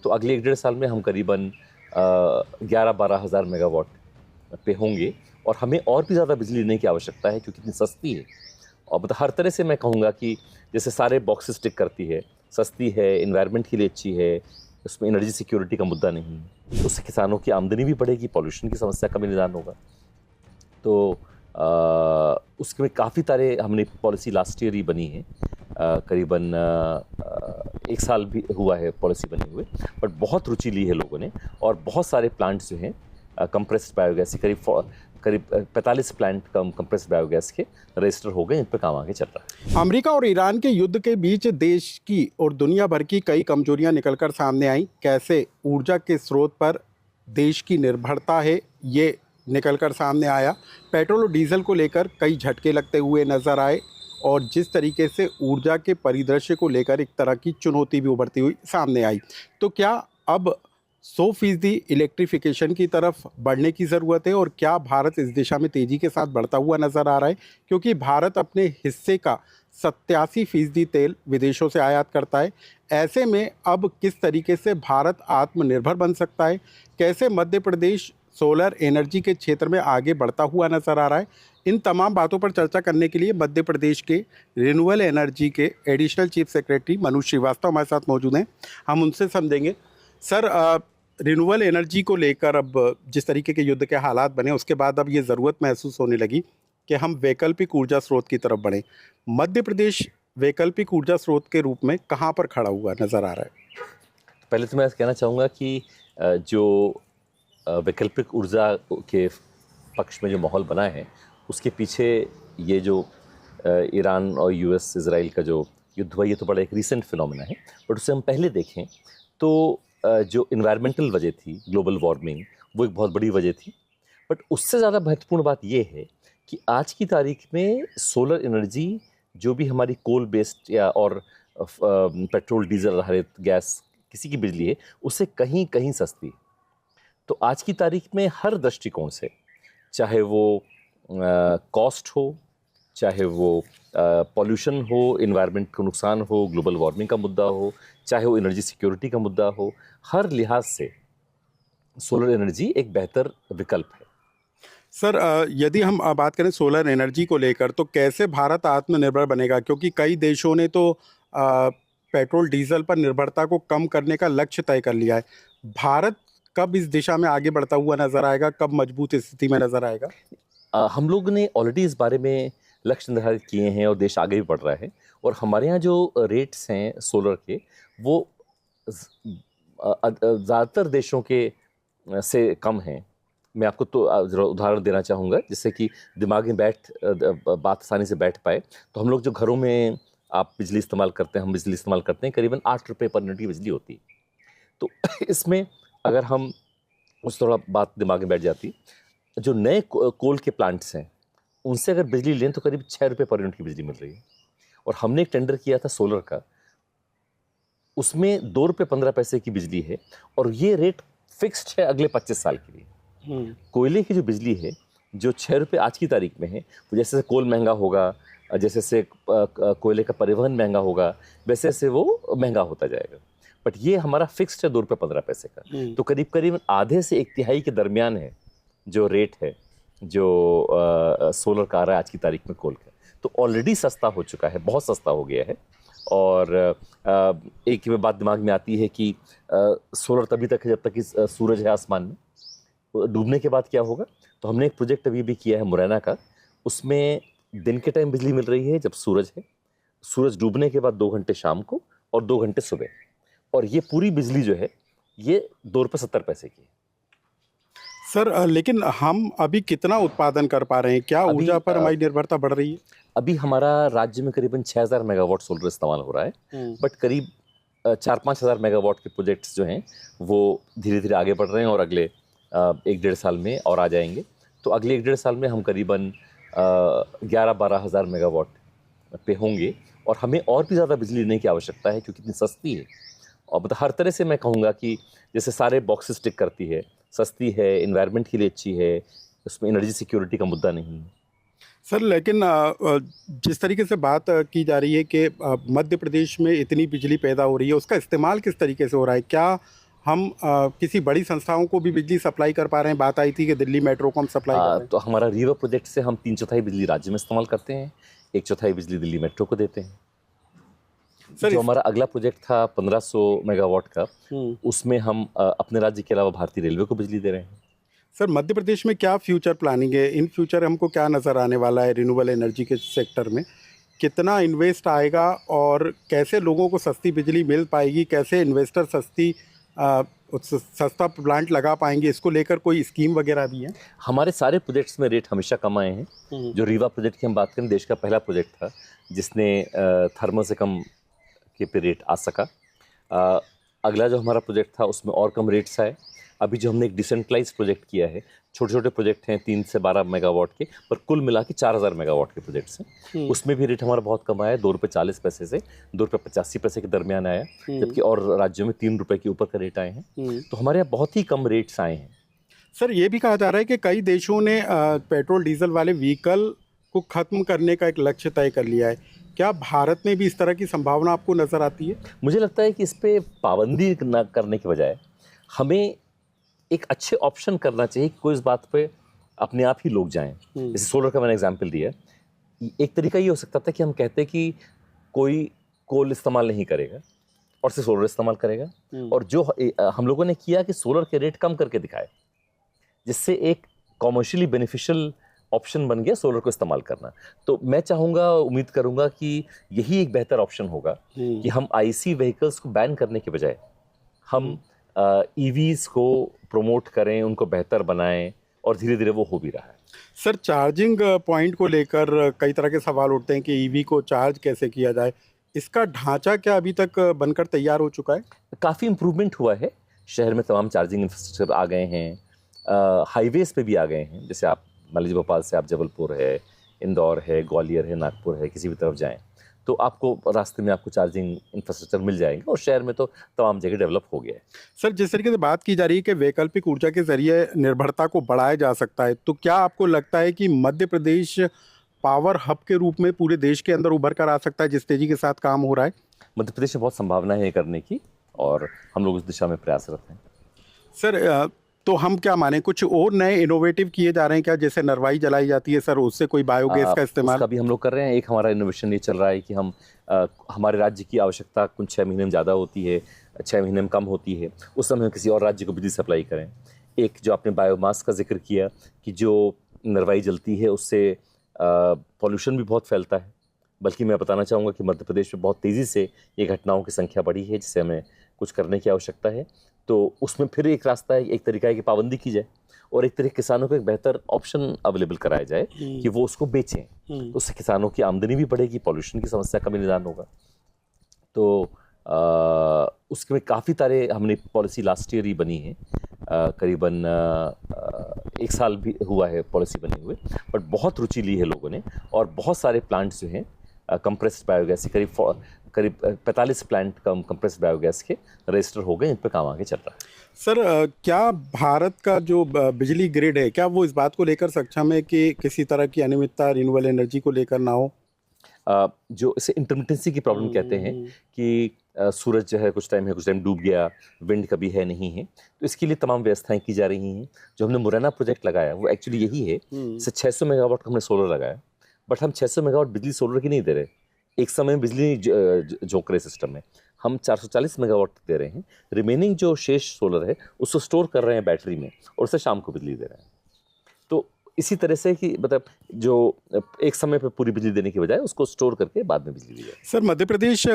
तो अगले 1 डेढ़ साल में हम करीबन 11-12 हज़ार मेगावाट पे होंगे और हमें और भी ज़्यादा बिजली लेने की आवश्यकता है क्योंकि इतनी सस्ती है। और मतलब हर तरह से मैं कहूँगा कि जैसे सारे बॉक्सेस टिक करती है, सस्ती है, एनवायरनमेंट के लिए अच्छी है, उसमें एनर्जी सिक्योरिटी का मुद्दा नहीं है। उससे किसानों की आमदनी भी बढ़ेगी, पॉल्यूशन की समस्या का भी निदान होगा। तो उसके में काफ़ी सारे हमने पॉलिसी लास्ट ईयर ही बनी है, करीबन 1 साल भी हुआ है पॉलिसी बने हुए, बट बहुत रुचि ली है लोगों ने और बहुत सारे प्लांट्स जो हैं कंप्रेस्ड बायोगैस के करीब 45 प्लांट कंप्रेस्ड बायोगैस के रजिस्टर हो गए, इन पर काम आगे चल रहा है। अमेरिका और ईरान के युद्ध के बीच देश की और दुनिया भर की कई कमजोरियां निकलकर सामने आई। कैसे ऊर्जा के स्रोत पर देश की निर्भरता है, ये निकलकर सामने आया। पेट्रोल और डीजल को लेकर कई झटके लगते हुए नजर आए और जिस तरीके से ऊर्जा के परिदृश्य को लेकर एक तरह की चुनौती भी उभरती हुई सामने आई। तो क्या अब 100% इलेक्ट्रिफिकेशन की तरफ बढ़ने की ज़रूरत है और क्या भारत इस दिशा में तेज़ी के साथ बढ़ता हुआ नज़र आ रहा है? क्योंकि भारत अपने हिस्से का 87% तेल विदेशों से आयात करता है। ऐसे में अब किस तरीके से भारत आत्मनिर्भर बन सकता है? कैसे मध्य प्रदेश सोलर एनर्जी के क्षेत्र में आगे बढ़ता हुआ नज़र आ रहा है? इन तमाम बातों पर चर्चा करने के लिए मध्य प्रदेश के रिन्यूएबल एनर्जी के additional chief secretary Manoj Shrivastava हमारे साथ मौजूद हैं। हम उनसे समझेंगे। सर, रिन्यूएबल एनर्जी को लेकर अब जिस तरीके के युद्ध के हालात बने, उसके बाद अब ये ज़रूरत महसूस होने लगी कि हम वैकल्पिक ऊर्जा स्रोत की तरफ बढ़ें। मध्य प्रदेश वैकल्पिक ऊर्जा स्रोत के रूप में कहाँ पर खड़ा हुआ नज़र आ रहा है? पहले तो मैं कहना चाहूँगा कि जो वैकल्पिक ऊर्जा के पक्ष में जो माहौल बना है, उसके पीछे ये जो ईरान और यूएस इजराइल का जो युद्ध हुआ, ये तो बड़ा एक रीसेंट फिनोमेना है। बट उससे हम पहले देखें तो जो इन्वायरमेंटल वजह थी, ग्लोबल वार्मिंग, वो एक बहुत बड़ी वजह थी। बट उससे ज़्यादा महत्वपूर्ण बात ये है कि आज की तारीख में सोलर एनर्जी जो भी हमारी कोल बेस्ड या और पेट्रोल डीजल आधारित गैस किसी की बिजली है, उससे कहीं कहीं सस्ती है। तो आज की तारीख में हर दृष्टिकोण से, चाहे वो कॉस्ट हो, चाहे वो पॉल्यूशन हो, इन्वायरमेंट को नुकसान हो, ग्लोबल वार्मिंग का मुद्दा हो, चाहे वो एनर्जी सिक्योरिटी का मुद्दा हो, हर लिहाज से सोलर एनर्जी एक बेहतर विकल्प है। सर, यदि हम बात करें सोलर एनर्जी को लेकर, तो कैसे भारत आत्मनिर्भर बनेगा? क्योंकि कई देशों ने तो पेट्रोल डीजल पर निर्भरता को कम करने का लक्ष्य तय कर लिया है। भारत कब इस दिशा में आगे बढ़ता हुआ नजर आएगा? कब मजबूत स्थिति में नजर आएगा? हम लोग ने ऑलरेडी इस बारे में लक्ष्य निर्धारित किए हैं और देश आगे भी बढ़ रहा है। और हमारे यहाँ जो रेट्स हैं सोलर के, वो ज़्यादातर देशों के से कम हैं। मैं आपको तो ज़रा उदाहरण देना चाहूँगा जिससे कि दिमाग में बात आसानी से बैठ पाए। तो हम लोग जो घरों में आप बिजली इस्तेमाल करते हैं, हम बिजली इस्तेमाल करते हैं, करीबन 8 रुपये पर यूनिट की बिजली होती है। तो इसमें अगर हम उस थोड़ा बात दिमाग में बैठ जाती, जो नए कोल के प्लांट्स हैं उनसे अगर बिजली लें तो करीब 6 रुपये पर यूनिट की बिजली मिल रही है। और हमने एक टेंडर किया था सोलर का, उसमें 2 रुपये 15 पैसे की बिजली है और ये रेट फिक्स्ड है अगले 25 साल के लिए। कोयले की जो बिजली है, जो 6 रुपये आज की तारीख में है, वो जैसे जैसे कोल महंगा होगा, जैसे जैसे कोयले का परिवहन महंगा होगा, वैसे वैसे वो महंगा होता जाएगा। बट ये हमारा फिक्स्ड है 2 रुपये 15 पैसे का। तो करीब करीब आधे से 1/3 के दरमियान है जो रेट है जो सोलर का आ रहा है आज की तारीख में कोल का। तो ऑलरेडी सस्ता हो चुका है, बहुत सस्ता हो गया है। और एक बात दिमाग में आती है कि सोलर तभी तक है जब तक कि सूरज है आसमान में, डूबने के बाद क्या होगा। तो हमने एक प्रोजेक्ट अभी भी किया है मुरैना का, उसमें दिन के टाइम बिजली मिल रही है जब सूरज है, सूरज डूबने के बाद 2 घंटे शाम को और 2 घंटे सुबह। और ये पूरी बिजली जो है ये 2 रुपये 70 पैसे की है। सर, लेकिन हम अभी कितना उत्पादन कर पा रहे हैं? क्या ऊर्जा पर हमारी निर्भरता बढ़ रही है? अभी हमारा राज्य में करीबन 6000 मेगावाट सोलर इस्तेमाल हो रहा है। बट करीब 4-5 हज़ार मेगावाट के प्रोजेक्ट्स जो हैं वो धीरे धीरे आगे बढ़ रहे हैं और अगले 1 डेढ़ साल में और आ जाएंगे। तो अगले 1 डेढ़ साल में हम करीबन 11-12 हज़ार मेगावाट पे होंगे और हमें और भी ज़्यादा बिजली लेने की आवश्यकता है क्योंकि इतनी सस्ती है। और मतलब हर तरह से मैं कहूँगा कि जैसे सारे बॉक्सेस टिक करती है, सस्ती है, एनवायरनमेंट के लिए अच्छी है, उसमें एनर्जी सिक्योरिटी का मुद्दा नहीं है। सर, लेकिन जिस तरीके से बात की जा रही है कि मध्य प्रदेश में इतनी बिजली पैदा हो रही है, उसका इस्तेमाल किस तरीके से हो रहा है? क्या हम किसी बड़ी संस्थाओं को भी बिजली सप्लाई कर पा रहे हैं? बात आई थी कि दिल्ली मेट्रो को हम सप्लाई कर रहे हैं। तो हमारा रीवा प्रोजेक्ट से हम 3/4 बिजली राज्य में इस्तेमाल करते हैं, 1/4 बिजली दिल्ली मेट्रो को देते हैं। सर, जो हमारा अगला प्रोजेक्ट था 1500 मेगावाट का, हम्म। उसमें हम अपने राज्य के अलावा भारतीय रेलवे को बिजली दे रहे हैं। सर, मध्य प्रदेश में क्या फ्यूचर प्लानिंग है? इन फ्यूचर हमको क्या नज़र आने वाला है रिन्यूएबल एनर्जी के सेक्टर में? कितना इन्वेस्ट आएगा और कैसे लोगों को सस्ती बिजली मिल पाएगी? कैसे इन्वेस्टर सस्ता प्लांट लगा पाएंगे? इसको लेकर कोई स्कीम वगैरह भी है? हमारे सारे प्रोजेक्ट्स में रेट हमेशा कम आए हैं। जो रीवा प्रोजेक्ट की हम बात करें, देश का पहला प्रोजेक्ट था जिसने थर्मल से कम के पे रेट आ सका। अगला जो हमारा प्रोजेक्ट था उसमें और कम रेट्स आए। अभी जो हमने एक डिसेंट्रलाइज प्रोजेक्ट किया है, छोटे छोटे प्रोजेक्ट हैं 3 से 12 मेगावाट के, पर कुल मिला के 4000 मेगावाट के प्रोजेक्ट्स हैं। उसमें भी रेट हमारा बहुत कम आया, ₹2.40 से ₹2.85 के दरमियान आया, जबकि और राज्यों में ₹3 के ऊपर का रेट आए हैं। तो हमारे यहाँ बहुत ही कम रेट्स आए हैं। सर, ये भी कहा जा रहा है कि कई देशों ने पेट्रोल डीजल वाले व्हीकल को ख़त्म करने का एक लक्ष्य तय कर लिया है। क्या भारत में भी इस तरह की संभावना आपको नज़र आती है? मुझे लगता है कि इस पर पाबंदी न करने के बजाय हमें एक अच्छे ऑप्शन करना चाहिए कि कोई इस बात पे अपने आप ही लोग जाएं। जैसे सोलर का मैंने एग्जांपल दिया। एक तरीका ये हो सकता था कि हम कहते कि कोई कोल इस्तेमाल नहीं करेगा और सिर्फ सोलर इस्तेमाल करेगा, और जो हम लोगों ने किया कि सोलर के रेट कम करके दिखाए, जिससे एक कॉमर्शियली बेनिफिशियल ऑप्शन बन गया सोलर को इस्तेमाल करना। तो मैं चाहूँगा, उम्मीद करूँगा कि यही एक बेहतर ऑप्शन होगा कि हम आईसी व्हीकल्स को बैन करने के बजाय हम ईवीज को प्रमोट करें, उनको बेहतर बनाएं, और धीरे धीरे वो हो भी रहा है। सर, चार्जिंग पॉइंट को लेकर कई तरह के सवाल उठते हैं कि ईवी को चार्ज कैसे किया जाए। इसका ढांचा क्या अभी तक बनकर तैयार हो चुका है? काफ़ी इम्प्रूवमेंट हुआ है। शहर में तमाम चार्जिंग इंफ्रास्ट्रक्चर आ गए हैं, हाईवेज पे भी आ गए हैं। जैसे आप मान लीजिए भोपाल से आप जबलपुर है, इंदौर है, ग्वालियर है, नागपुर है, किसी भी तरफ जाएं तो आपको रास्ते में आपको चार्जिंग इंफ्रास्ट्रक्चर मिल जाएंगे, और शहर में तो तमाम जगह डेवलप हो गया है। सर, जिस तरीके से बात की जा रही है कि वैकल्पिक ऊर्जा के जरिए निर्भरता को बढ़ाया जा सकता है, तो क्या आपको लगता है कि मध्य प्रदेश पावर हब के रूप में पूरे देश के अंदर उभर कर आ सकता है जिस तेजी के साथ काम हो रहा है? मध्य प्रदेश में बहुत संभावना है ये करने की, और हम लोग उस दिशा में प्रयासरत हैं। सर, तो हम क्या माने, कुछ और नए इनोवेटिव किए जा रहे हैं क्या? जैसे नरवाई जलाई जाती है सर, उससे कोई बायोगैस का इस्तेमाल? उसका भी हम लोग कर रहे हैं। एक हमारा इनोवेशन ये चल रहा है कि हम हमारे राज्य की आवश्यकता कुछ 6 महीने में ज़्यादा होती है, 6 महीने में कम होती है, उस समय हम किसी और राज्य को बिजली सप्लाई करें। एक जो आपने बायोमास का जिक्र किया कि जो नरवाई जलती है उससे पॉल्यूशन भी बहुत फैलता है, बल्कि मैं बताना चाहूँगा कि मध्य प्रदेश में बहुत तेज़ी से ये घटनाओं की संख्या बढ़ी है, जिससे हमें कुछ करने की आवश्यकता है। तो उसमें फिर एक रास्ता है, एक तरीका है कि पाबंदी की जाए, और एक तरीके किसानों को एक बेहतर ऑप्शन अवेलेबल कराया जाए कि वो उसको बेचें। तो उससे किसानों की आमदनी भी बढ़ेगी, पॉल्यूशन की समस्या का भी निदान होगा। तो उसके में काफ़ी सारे हमने पॉलिसी लास्ट ईयर ही बनी है, करीबन 1 साल भी हुआ है पॉलिसी बने हुए, बट बहुत रुचि ली है लोगों ने, और बहुत सारे प्लांट्स जो हैं कंप्रेस्ड बायोगैस के करीब 45 प्लांट कंप्रेस्ड बायोगैस के रजिस्टर हो गए, इन पर काम आगे चल रहा है। सर, क्या भारत का जो बिजली ग्रिड है, क्या वो इस बात को लेकर सक्षम है कि किसी तरह की अनियमितता रिन्यूएबल एनर्जी को लेकर ना हो? जो इसे इंटरमिटेंसी की प्रॉब्लम कहते हैं कि सूरज जो है कुछ टाइम डूब गया, विंड कभी है नहीं है, तो इसके लिए तमाम व्यवस्थाएं की जा रही हैं। जो हमने मुरैना प्रोजेक्ट लगाया वो एक्चुअली यही है। इससे 600 मेगावाट का हमने सोलर लगाया, बट हम 600 मेगावाट बिजली सोलर की नहीं दे रहे, एक समय में बिजली झोंक रहे सिस्टम में। हम 440 मेगावाट दे रहे हैं, रिमेनिंग जो शेष सोलर है उसको स्टोर कर रहे हैं बैटरी में, और उससे शाम को बिजली दे रहे हैं। तो इसी तरह से कि मतलब जो एक समय पर पूरी बिजली देने के बजाय उसको स्टोर करके बाद में बिजली दी जाए। Sir, Madhya Pradesh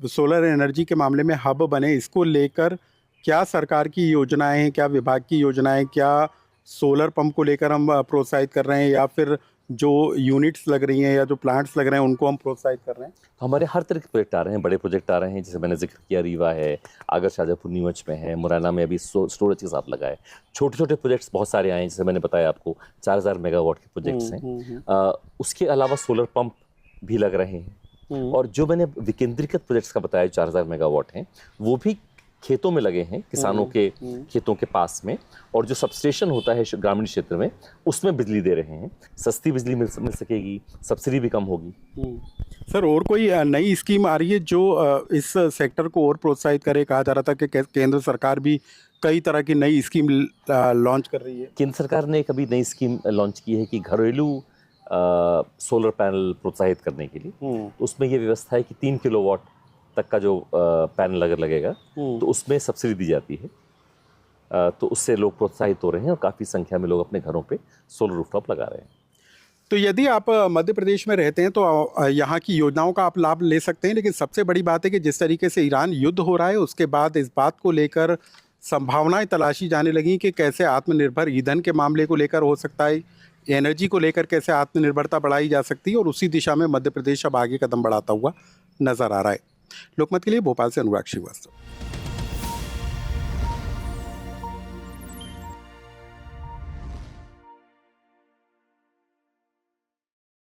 solar energy के मामले में हब बने, इसको लेकर क्या सरकार की योजनाएं हैं, क्या विभाग की योजनाएं, क्या सोलर पंप को लेकर हम प्रोत्साहित कर रहे हैं, या फिर जो यूनिट्स लग रही हैं या जो प्लांट्स लग रहे हैं उनको हम प्रोत्साहित कर रहे हैं? तो हमारे हर तरह के प्रोजेक्ट आ रहे हैं, बड़े प्रोजेक्ट आ रहे हैं, जैसे मैंने जिक्र किया रीवा है, आगर शाजापुर नीमच में है, मुरैना में अभी स्टोरेज के साथ लगा है। छोटे छोटे प्रोजेक्ट्स बहुत सारे आए हैं, जैसे मैंने बताया आपको 4000 मेगावाट के प्रोजेक्ट्स हैं। उसके अलावा सोलर पंप भी लग रहे हैं, और जो मैंने विकेंद्रीकृत प्रोजेक्ट्स का बताया 4000 मेगावाट हैं, वो भी खेतों में लगे हैं, किसानों के खेतों के पास में, और जो सबस्टेशन होता है ग्रामीण क्षेत्र में, उसमें बिजली दे रहे हैं। सस्ती बिजली मिल सकेगी, सब्सिडी भी कम होगी। सर, और कोई नई स्कीम आ रही है जो इस सेक्टर को और प्रोत्साहित करे? कहा जा रहा था कि केंद्र सरकार भी कई तरह की नई स्कीम लॉन्च कर रही है। केंद्र सरकार ने एक अभी नई स्कीम लॉन्च की है कि घरेलू सोलर पैनल प्रोत्साहित करने के लिए। तो उसमें ये व्यवस्था है कि 3 किलोवाट तक का जो पैनल अगर लगेगा तो उसमें सब्सिडी दी जाती है। तो उससे लोग प्रोत्साहित हो रहे हैं और काफ़ी संख्या में लोग अपने घरों पे सोलर रूफटॉप लगा रहे हैं। तो यदि आप मध्य प्रदेश में रहते हैं तो यहाँ की योजनाओं का आप लाभ ले सकते हैं, लेकिन सबसे बड़ी बात है कि जिस तरीके से ईरान युद्ध हो रहा है उसके बाद इस बात को लेकर संभावनाएं तलाशी जाने लगी कि कैसे आत्मनिर्भर ईंधन के मामले को लेकर हो सकता है, एनर्जी को लेकर कैसे आत्मनिर्भरता बढ़ाई जा सकती है, और उसी दिशा में मध्य प्रदेश अब आगे कदम बढ़ाता हुआ नजर आ रहा है। लोकमत के लिए भोपाल से अनुराग श्रीवास्तव।